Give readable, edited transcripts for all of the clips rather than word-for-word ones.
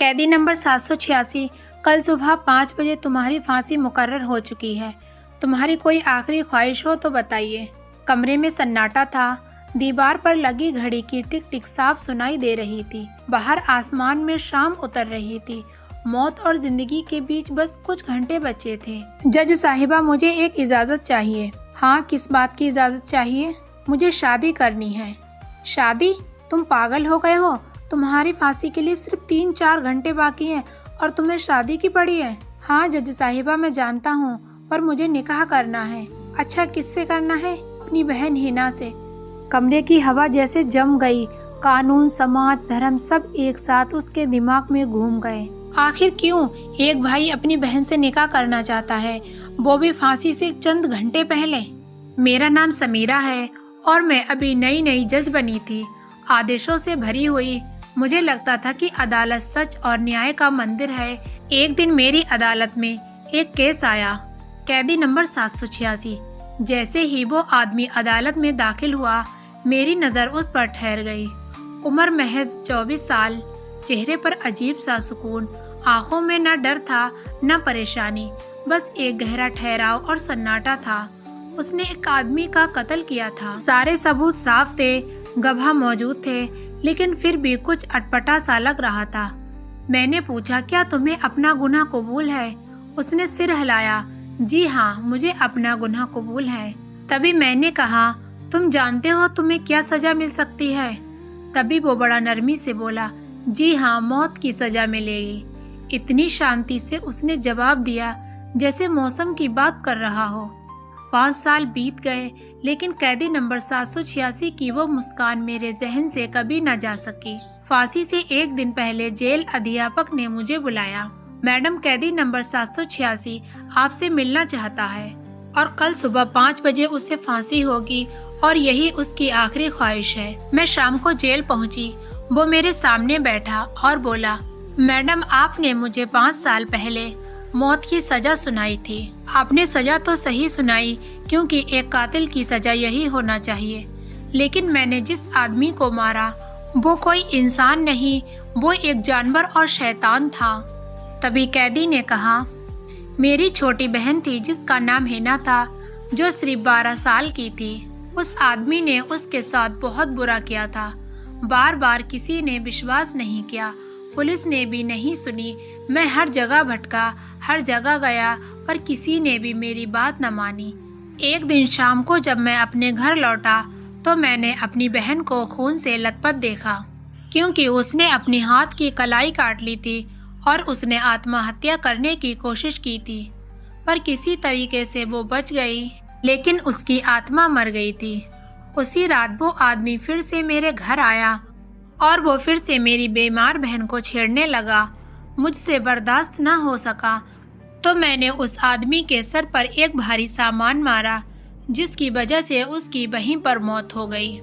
قیدی نمبر 786، کل صبح 5 بجے تمہاری پھانسی مقرر ہو چکی ہے۔ تمہاری کوئی آخری خواہش ہو تو بتائیے۔ کمرے میں سناٹا تھا۔ دیوار پر لگی گھڑی کی ٹک ٹک صاف سنائی دے رہی تھی۔ باہر آسمان میں شام اتر رہی تھی۔ موت اور زندگی کے بیچ بس کچھ گھنٹے بچے تھے۔ جج صاحبہ، مجھے ایک اجازت چاہیے۔ ہاں، کس بات کی اجازت چاہیے؟ مجھے شادی کرنی ہے۔ شادی؟ تم پاگل ہو گئے ہو؟ تمہاری پھانسی کے لیے صرف 3-4 گھنٹے باقی ہیں اور تمہیں شادی کی پڑی ہے؟ ہاں جج صاحبہ، میں جانتا ہوں، پر مجھے نکاح کرنا ہے۔ اچھا، کس سے کرنا ہے؟ اپنی بہن ہینا سے۔ کمرے کی ہوا جیسے جم گئی۔ قانون، سماج، دھرم سب ایک ساتھ اس کے دماغ میں گھوم گئے۔ آخر کیوں ایک بھائی اپنی بہن سے نکاح کرنا چاہتا ہے، وہ بھی پھانسی سے چند گھنٹے پہلے؟ میرا نام سمیرہ ہے اور میں ابھی نئی جج بنی تھی، آدیشوں سے بھری ہوئی۔ مجھے لگتا تھا کہ عدالت سچ اور نیائے کا مندر ہے۔ ایک دن میری عدالت میں ایک کیس آیا، قیدی نمبر 786۔ جیسے ہی وہ آدمی عدالت میں داخل ہوا، میری نظر اس پر ٹھہر گئی۔ عمر محض 24 سال، چہرے پر عجیب سا سکون، آنکھوں میں نہ ڈر تھا نہ پریشانی، بس ایک گہرا ٹھہراؤ اور سناٹا تھا۔ اس نے ایک آدمی کا قتل کیا تھا۔ سارے ثبوت صاف تھے، گواہ موجود تھے، لیکن پھر بھی کچھ اٹپٹا سا لگ رہا تھا۔ میں نے پوچھا، کیا تمہیں اپنا گناہ قبول ہے؟ اس نے سر ہلایا۔ جی ہاں، مجھے اپنا گناہ قبول ہے۔ تبھی میں نے کہا، تم جانتے ہو تمہیں کیا سزا مل سکتی ہے؟ تبھی وہ بڑا نرمی سے بولا، جی ہاں، موت کی سزا ملے گی۔ اتنی شانتی سے اس نے جواب دیا جیسے موسم کی بات کر رہا ہو۔ 5 سال بیت گئے، لیکن قیدی نمبر 786 کی وہ مسکان میرے ذہن سے کبھی نہ جا سکی۔ پھانسی سے ایک دن پہلے جیل ادھیاپک نے مجھے بلایا۔ میڈم، قیدی نمبر 786 آپ سے ملنا چاہتا ہے اور کل صبح 5 بجے اس سے پھانسی ہوگی اور یہی اس کی آخری خواہش ہے۔ میں شام کو جیل پہنچی۔ وہ میرے سامنے بیٹھا اور بولا، میڈم، آپ نے مجھے 5 سال پہلے موت کی سزا سنائی تھی۔ آپ نے سزا تو صحیح سنائی، کیونکہ ایک قاتل کی سزا یہی ہونا چاہیے، لیکن میں نے جس آدمی کو مارا وہ کوئی انسان نہیں، وہ ایک جانور اور شیطان تھا۔ تبھی قیدی نے کہا، میری چھوٹی بہن تھی جس کا نام ہینا تھا، جو صرف 12 سال کی تھی۔ اس آدمی نے اس کے ساتھ بہت برا کیا تھا۔ بار بار کسی نے وشواس نہیں کیا، پولیس نے بھی نہیں سنی۔ میں ہر جگہ بھٹکا، ہر جگہ گیا، پر کسی نے بھی میری بات نہ مانی۔ ایک دن شام کو جب میں اپنے گھر لوٹا تو میں نے اپنی بہن کو خون سے لت پت دیکھا، کیونکہ اس نے اپنی ہاتھ کی کلائی کاٹ لی تھی اور اس نے آتما ہتیا کرنے کی کوشش کی تھی، پر کسی طریقے سے وہ بچ گئی، لیکن اس کی آتما مر گئی تھی۔ اسی رات وہ آدمی پھر سے میرے گھر آیا اور وہ پھر سے میری بیمار بہن کو چھیڑنے لگا۔ مجھ سے برداشت نہ ہو سکا تو میں نے اس آدمی کے سر پر ایک بھاری سامان مارا، جس کی وجہ سے اس کی وہیں پر موت ہو گئی۔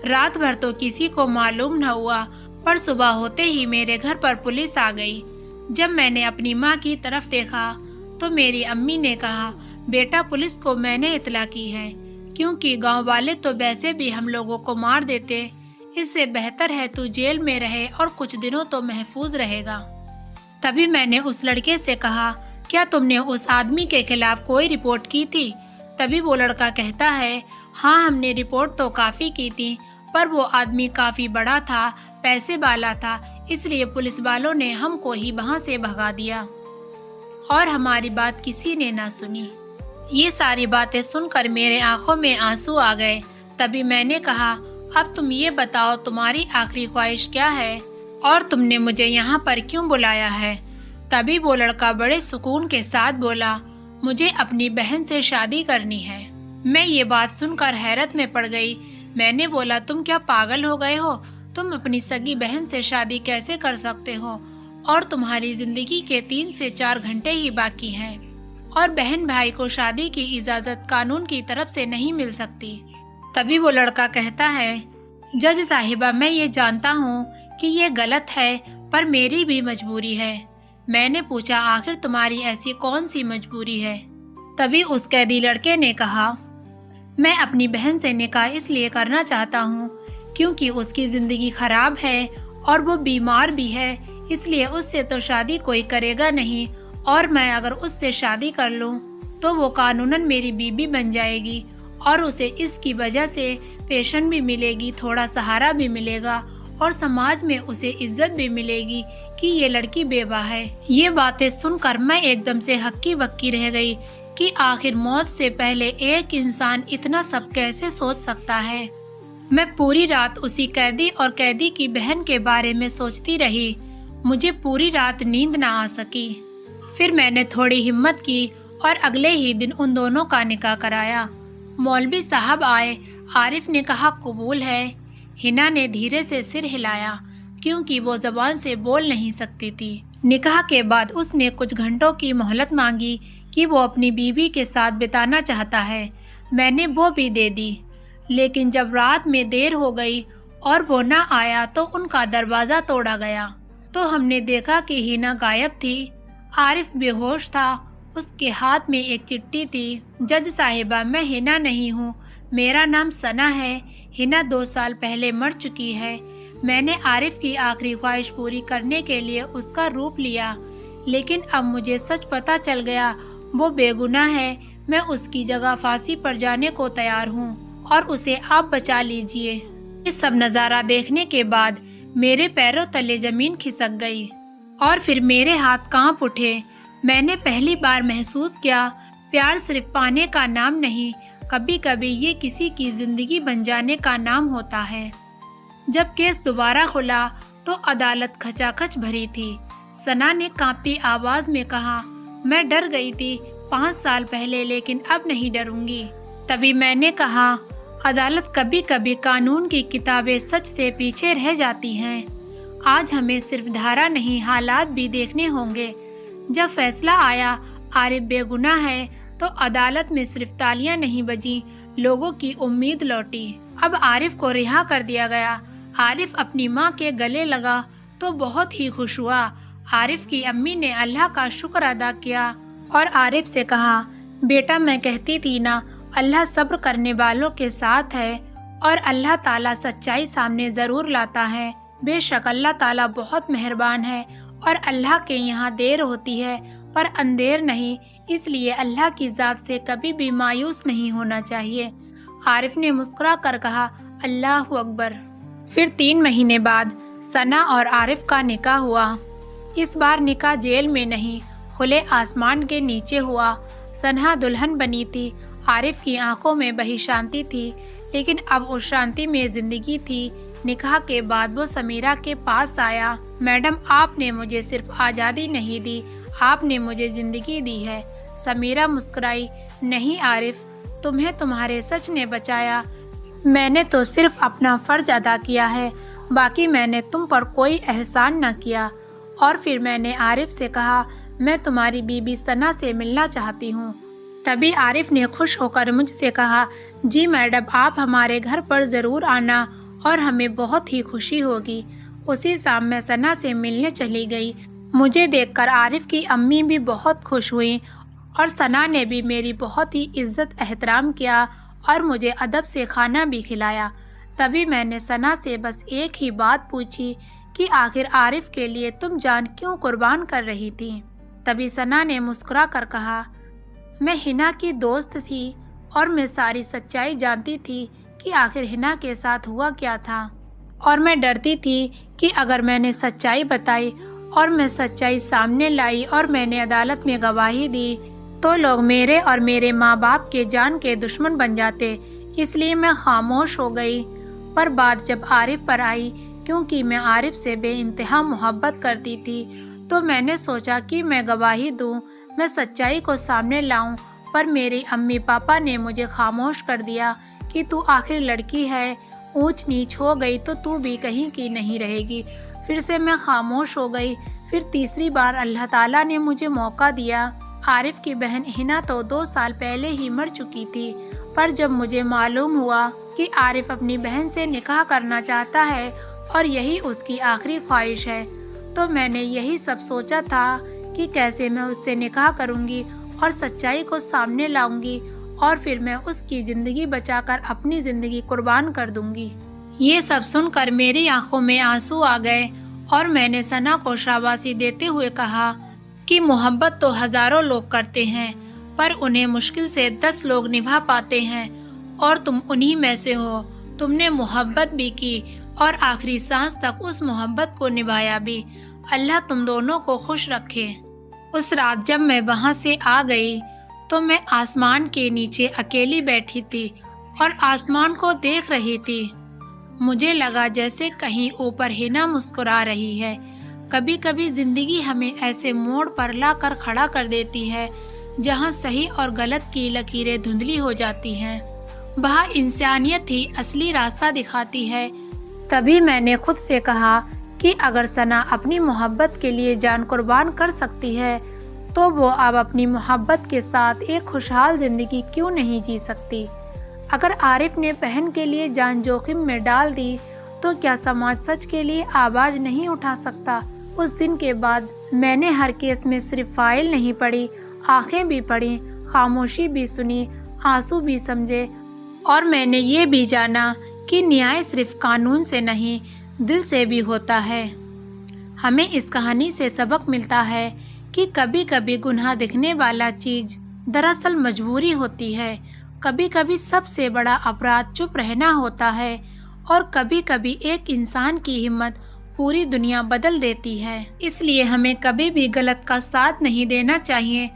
رات بھر تو کسی کو معلوم نہ ہوا، پر صبح ہوتے ہی میرے گھر پر پولیس آ گئی۔ جب میں نے اپنی ماں کی طرف دیکھا تو میری امی نے کہا، بیٹا، پولیس کو میں نے اطلاع کی ہے، کیونکہ گاؤں والے تو ویسے بھی ہم لوگوں کو مار دیتے۔ اس سے بہتر ہے تو جیل میں رہے اور کچھ دنوں تو محفوظ رہے گا۔ تبھی میں نے اس لڑکے سے کہا، کیا تم نے اس آدمی کے خلاف کوئی رپورٹ کی تھی؟ تبھی وہ لڑکا کہتا ہے، ہاں، ہم نے رپورٹ تو کافی کی تھی، پر وہ آدمی کافی بڑا تھا، پیسے والا تھا، اس لیے پولیس والوں نے ہم کو ہی وہاں سے بھگا دیا اور ہماری بات کسی نے نہ سنی۔ یہ ساری باتیں سن کر میرے آنکھوں میں آنسو آ گئے۔ تبھی میں نے کہا، اب تم یہ بتاؤ تمہاری آخری خواہش کیا ہے اور تم نے مجھے یہاں پر کیوں بلایا ہے؟ تبھی وہ لڑکا بڑے سکون کے ساتھ بولا، مجھے اپنی بہن سے شادی کرنی ہے۔ میں یہ بات سن کر حیرت میں پڑ گئی۔ میں نے بولا، تم کیا پاگل ہو گئے ہو؟ تم اپنی سگی بہن سے شادی کیسے کر سکتے ہو؟ اور تمہاری زندگی کے 3 سے 4 گھنٹے ہی باقی ہیں، اور بہن بھائی کو شادی کی اجازت قانون کی طرف سے نہیں مل سکتی۔ تبھی وہ لڑکا کہتا ہے، جج صاحبہ، میں یہ جانتا ہوں کہ یہ غلط ہے، پر میری بھی مجبوری ہے۔ میں نے پوچھا، آخر تمہاری ایسی کون سی مجبوری ہے؟ تبھی اس قیدی لڑکے نے کہا، میں اپنی بہن سے نکاح اس لیے کرنا چاہتا ہوں کیونکہ اس کی زندگی خراب ہے اور وہ بیمار بھی ہے، اس لیے اس سے تو شادی کوئی کرے گا نہیں، اور میں اگر اس سے شادی کر لوں تو وہ قانوناً میری بیوی بن جائے گی، اور اسے اس کی وجہ سے پیشن بھی ملے گی، تھوڑا سہارا بھی ملے گا، اور سماج میں اسے عزت بھی ملے گی کہ یہ لڑکی بیوہ ہے۔ یہ باتیں سن کر میں ایک دم سے ہکی بکی رہ گئی کہ آخر موت سے پہلے ایک انسان اتنا سب کیسے سوچ سکتا ہے۔ میں پوری رات اسی قیدی اور قیدی کی بہن کے بارے میں سوچتی رہی، مجھے پوری رات نیند نہ آ سکی۔ پھر میں نے تھوڑی ہمت کی اور اگلے ہی دن ان دونوں کا نکاح کرایا۔ مولوی صاحب آئے، عارف نے کہا قبول ہے۔ حنا نے دھیرے سے سر ہلایا کیونکہ وہ زبان سے بول نہیں سکتی تھی۔ نکاح کے بعد اس نے کچھ گھنٹوں کی مہلت مانگی کہ وہ اپنی بیوی کے ساتھ بتانا چاہتا ہے۔ میں نے وہ بھی دے دی، لیکن جب رات میں دیر ہو گئی اور وہ نہ آیا تو ان کا دروازہ توڑا گیا تو ہم نے دیکھا کہ حنا غائب تھی۔ عارف بے ہوش تھا، اس کے ہاتھ میں ایک چٹھی تھی۔ جج صاحبہ، میں حنا نہیں ہوں، میرا نام ثنا ہے۔ حنا 2 سال پہلے مر چکی ہے۔ میں نے عارف کی آخری خواہش پوری کرنے کے لیے اس کا روپ لیا، لیکن اب مجھے سچ پتہ چل گیا، وہ بے گناہ ہے۔ میں اس کی جگہ پھانسی پر جانے کو تیار ہوں اور اسے آپ بچا لیجئے۔ یہ سب نظارہ دیکھنے کے بعد میرے پیروں تلے زمین کھسک گئی اور پھر میرے ہاتھ کانپ اٹھے۔ میں نے پہلی بار محسوس کیا پیار صرف پانے کا نام نہیں، کبھی کبھی یہ کسی کی زندگی بن جانے کا نام ہوتا ہے۔ جب کیس دوبارہ کھلا تو عدالت کھچا کھچ بھری تھی۔ ثنا نے کانپتی آواز میں کہا، میں ڈر گئی تھی 5 سال پہلے، لیکن اب نہیں ڈروں گی۔ تبھی میں نے کہا، عدالت کبھی کبھی قانون کی کتابیں سچ سے پیچھے رہ جاتی ہیں۔ آج ہمیں صرف دھارا نہیں، حالات بھی دیکھنے ہوں گے۔ جب فیصلہ آیا عارف بے گناہ ہے تو عدالت میں صرف تالیاں نہیں بجیں، لوگوں کی امید لوٹی۔ اب عارف کو رہا کر دیا گیا۔ عارف اپنی ماں کے گلے لگا تو بہت ہی خوش ہوا۔ عارف کی امی نے اللہ کا شکر ادا کیا اور عارف سے کہا، بیٹا میں کہتی تھی نا، اللہ صبر کرنے والوں کے ساتھ ہے اور اللہ تعالیٰ سچائی سامنے ضرور لاتا ہے۔ بے شک اللہ تعالیٰ بہت مہربان ہے اور اللہ کے یہاں دیر ہوتی ہے پر اندیر نہیں، اس لیے اللہ کی ذات سے کبھی بھی مایوس نہیں ہونا چاہیے۔ عارف نے مسکرا کر کہا، اللہ اکبر۔ پھر 3 مہینے بعد ثنا اور عارف کا نکاح ہوا۔ اس بار نکاح جیل میں نہیں، کھلے آسمان کے نیچے ہوا۔ ثنا دلہن بنی تھی، عارف کی آنکھوں میں بہی شانتی تھی، لیکن اب اس شانتی میں زندگی تھی۔ نکاح کے بعد وہ سمیرہ کے پاس آیا، میڈم آپ نے مجھے صرف آزادی نہیں دی، آپ نے مجھے زندگی دی ہے۔ سمیرہ مسکرائی، نہیں عارف، تمہیں تمہارے سچ نے بچایا، میں نے تو صرف اپنا فرض ادا کیا ہے، باقی میں نے تم پر کوئی احسان نہ کیا۔ اور پھر میں نے عارف سے کہا، میں تمہاری بیوی ثنا سے ملنا چاہتی ہوں۔ تبھی عارف نے خوش ہو کر مجھ سے کہا، جی میڈم آپ ہمارے گھر پر ضرور آنا اور ہمیں بہت ہی خوشی ہوگی۔ اسی شام میں ثنا سے ملنے چلی گئی۔ مجھے دیکھ کر عارف کی امی بھی بہت خوش ہوئی اور ثنا نے بھی میری بہت ہی عزت احترام کیا اور مجھے ادب سے کھانا بھی کھلایا۔ تبھی میں نے ثنا سے بس ایک ہی بات پوچھی کہ آخر عارف کے لیے تم جان کیوں قربان کر رہی تھی؟ تبھی ثنا نے مسکرا کر کہا، میں حنا کی دوست تھی اور میں ساری سچائی جانتی تھی کہ آخر حنا کے ساتھ ہوا کیا تھا، اور میں ڈرتی تھی کہ اگر میں نے سچائی بتائی اور میں سچائی سامنے لائی اور میں نے عدالت میں گواہی دی تو لوگ میرے اور میرے ماں باپ کے جان کے دشمن بن جاتے، اس لیے میں خاموش ہو گئی۔ پر بات جب عارف پر آئی، کیونکہ میں عارف سے بے انتہا محبت کرتی تھی، تو میں نے سوچا کہ میں گواہی دوں، میں سچائی کو سامنے لاؤں، پر میری امی پاپا نے مجھے خاموش کر دیا کہ تو آخر لڑکی ہے، اونچ نیچ ہو گئی تو تو بھی کہیں کی نہیں رہے گی۔ پھر سے میں خاموش ہو گئی۔ پھر تیسری بار اللہ تعالیٰ نے مجھے موقع دیا۔ عارف کی بہن حنا تو 2 سال پہلے ہی مر چکی تھی، پر جب مجھے معلوم ہوا کہ عارف اپنی بہن سے نکاح کرنا چاہتا ہے اور یہی اس کی آخری خواہش ہے، تو میں نے یہی سب سوچا تھا کہ کیسے میں اس سے نکاح کروں گی اور سچائی کو سامنے لاؤں گی، اور پھر میں اس کی زندگی بچا کر اپنی زندگی قربان کر دوں گی۔ یہ سب سن کر میری آنکھوں میں آنسو آ گئے اور میں نے ثنا کو شاباشی دیتے ہوئے کہا کہ محبت تو ہزاروں لوگ کرتے ہیں پر انہیں مشکل سے 10 لوگ نبھا پاتے ہیں اور تم انہی میں سے ہو۔ تم نے محبت بھی کی اور آخری سانس تک اس محبت کو نبھایا بھی۔ اللہ تم دونوں کو خوش رکھے۔ اس رات جب میں وہاں سے آ گئی تو میں آسمان کے نیچے اکیلی بیٹھی تھی اور آسمان کو دیکھ رہی تھی۔ مجھے لگا جیسے کہیں اوپر ہنا مسکرا رہی ہے۔ کبھی کبھی زندگی ہمیں ایسے موڑ پر لا کر کھڑا کر دیتی ہے جہاں صحیح اور غلط کی لکیریں دھندلی ہو جاتی ہیں۔ وہاں انسانیت ہی اصلی راستہ دکھاتی ہے۔ تبھی میں نے خود سے کہا کہ اگر ثنا اپنی محبت کے لیے جان قربان کر سکتی ہے تو وہ اب اپنی محبت کے ساتھ ایک خوشحال زندگی کیوں نہیں جی سکتی؟ اگر عارف نے بہن کے لیے جان جوخم میں ڈال دی تو کیا سماج سچ کے لیے آواز نہیں اٹھا سکتا؟ اس دن کے بعد میں نے ہر کیس میں صرف فائل نہیں پڑھی، آنکھیں بھی پڑھی، خاموشی بھی سنی، آنسو بھی سمجھے، اور میں نے یہ بھی جانا کہ نیائے صرف قانون سے نہیں دل سے بھی ہوتا ہے۔ ہمیں اس کہانی سے سبق ملتا ہے کہ کبھی کبھی گناہ دکھنے والا چیز دراصل مجبوری ہوتی ہے، کبھی کبھی سب سے بڑا اپرادھ چپ رہنا ہوتا ہے، اور کبھی کبھی ایک انسان کی ہمت پوری دنیا بدل دیتی ہے۔ اس لیے ہمیں کبھی بھی غلط کا ساتھ نہیں دینا چاہیے۔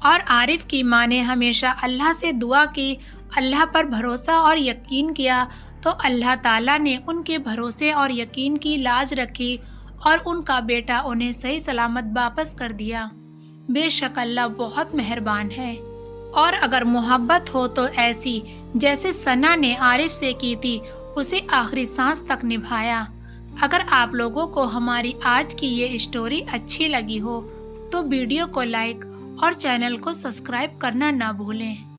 اور عارف کی ماں نے ہمیشہ اللہ سے دعا کی، اللہ پر بھروسہ اور یقین کیا تو اللہ تعالیٰ نے ان کے بھروسے اور یقین کی لاج رکھی اور ان کا بیٹا انہیں صحیح سلامت واپس کر دیا۔ بے شک اللہ بہت مہربان ہے۔ اور اگر محبت ہو تو ایسی جیسے ثنا نے عارف سے کی تھی، اسے آخری سانس تک نبھایا۔ اگر آپ لوگوں کو ہماری آج کی یہ اسٹوری اچھی لگی ہو تو ویڈیو کو لائک اور چینل کو سبسکرائب کرنا نہ بھولیں۔